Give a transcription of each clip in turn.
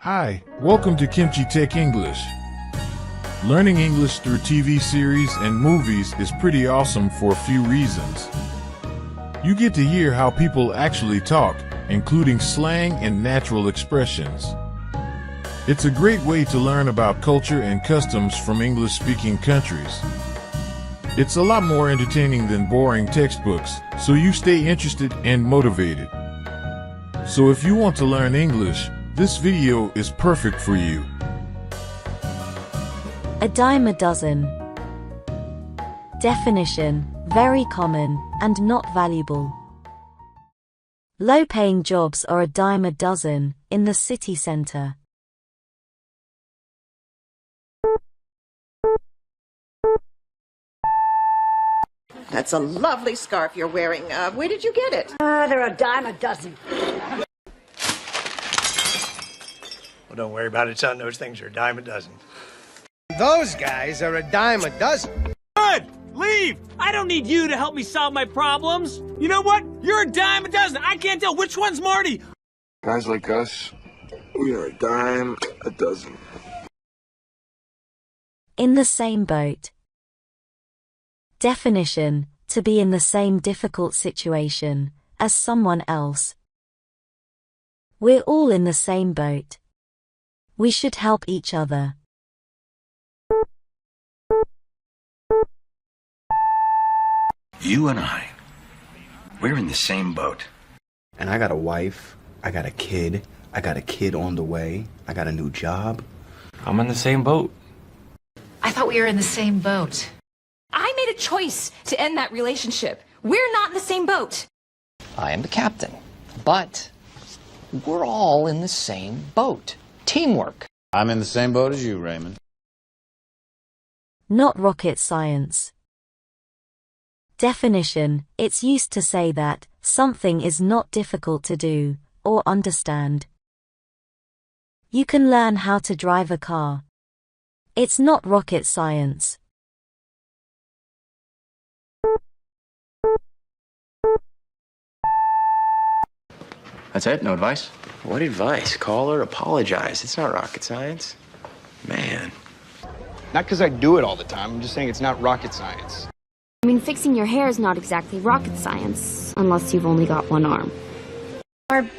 Hi, welcome to KimchiTech English. Learning English through TV series and movies is pretty awesome for a few reasons. You get to hear how people actually talk, including slang and natural expressions. It's a great way to learn about culture and customs from English-speaking countries. It's a lot more entertaining than boring textbooks, so you stay interested and motivated. So if you want to learn English, this video is perfect for you. A dime a dozen. Definition: very common and not valuable. Low-paying jobs are a dime a dozen in the city center. That's a lovely scarf you're wearing. Where did you get it? They're a dime a dozen. Well, don't worry about it, son. Those things are a dime a dozen. Those guys are a dime a dozen. Good! Leave! I don't need you to help me solve my problems. You know what? You're a dime a dozen. I can't tell which one's Marty. Guys like us, we are a dime a dozen. In the same boat. Definition: to be in the same difficult situation as someone else. We're all in the same boat. We should help each other. You and we're in the same boat. And I got a wife, I got a kid on the way, I got a new job. I'm in the same boat. I thought we were in the same boat. I made a choice to end that relationship. We're not in the same boat. I am the captain, but we're all in the same boat. Teamwork. I'm in the same boat as you, Raymond. Not rocket science. Definition: it's used to say that something is not difficult to do or understand. You can learn how to drive a car. It's not rocket science. That's it? No advice? What advice? Call her, apologize. It's not rocket science. Man. Not because I do it all the time. I'm just saying it's not rocket science. I mean, fixing your hair is not exactly rocket science, unless you've only got one arm. Barb,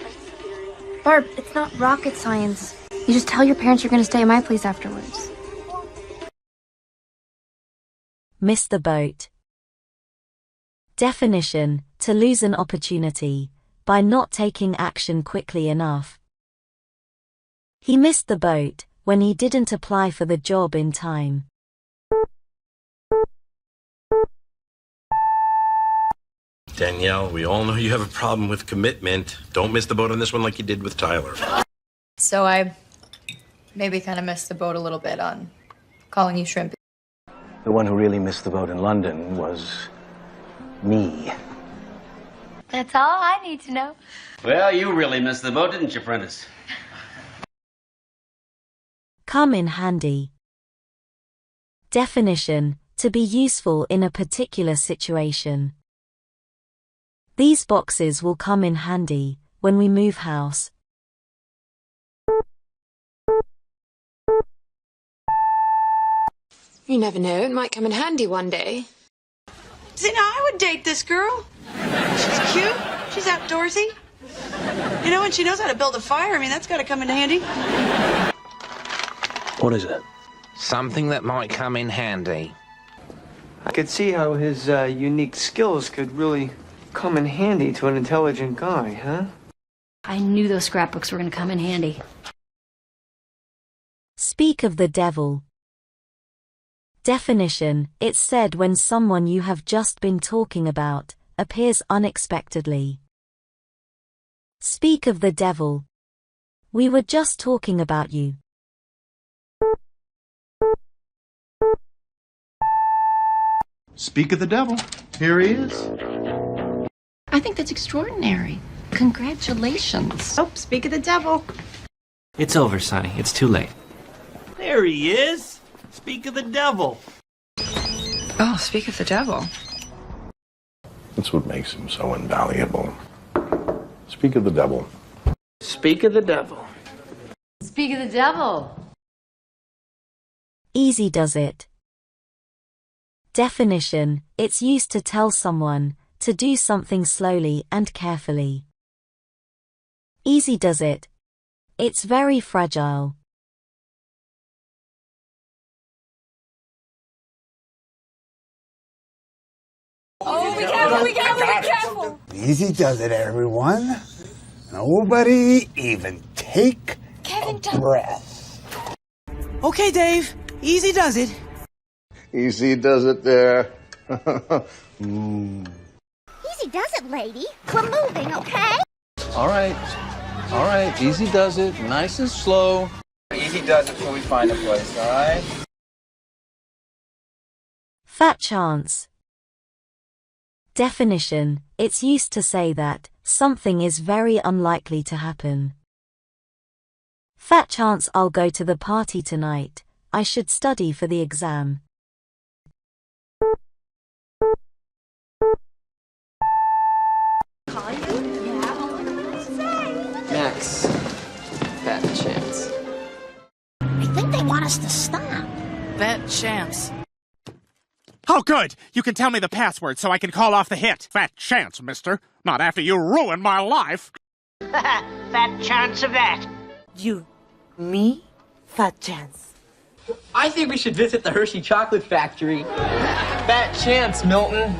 it's not rocket science. You just tell your parents you're going to stay at my place afterwards. Miss the boat. Definition: to lose an opportunity by not taking action quickly enough. He missed the boat when he didn't apply for the job in time. Danielle, we all know you have a problem with commitment. Don't miss the boat on this one like you did with Tyler. So I maybe kind of missed the boat a little bit on calling you shrimp. The one who really missed the boat in London was me. That's all I need to know. Well, you really missed the boat, didn't you, Prentice? Come in handy. Definition: to be useful in a particular situation. These boxes will come in handy when we move house. You never know, it might come in handy one day. See, now I would date this girl. She's cute, she's outdoorsy. You know, and she knows how to build a fire. I mean, that's got to come in handy. What is it? Something that might come in handy. I could see how his unique skills could really come in handy to an intelligent guy, huh? I knew those scrapbooks were going to come in handy. Speak of the devil. Definition: it's said when someone you have just been talking about appears unexpectedly. Speak of the devil. We were just talking about you. Speak of the devil. Here he is. I think that's extraordinary. Congratulations. Oh, speak of the devil. It's over, Sonny. It's too late. There he is. Speak of the devil. Oh, speak of the devil. That's what makes him so invaluable. Speak of the devil. Speak of the devil. Speak of the devil. Easy does it. Definition: it's used to tell someone to do something slowly and carefully. Easy does it. It's very fragile. Oh, be careful. Easy does it, everyone. Nobody even take a breath. Okay, Dave. Easy does it. Easy does it there. Easy does it, lady. We're moving, okay? All right. Easy does it. Nice and slow. Easy does it till we find a place, all right? Fat chance. Definition: it's used to say that something is very unlikely to happen. Fat chance I'll go to the party tonight. I should study for the exam. Max. Fat chance. I think they want us to stop. Fat chance. Oh, good. You can tell me the password so I can call off the hit. Fat chance, mister. Not after you ruined my life. Fat chance of that. You. Me? Fat chance. I think we should visit the Hershey Chocolate Factory. Fat chance, Milton.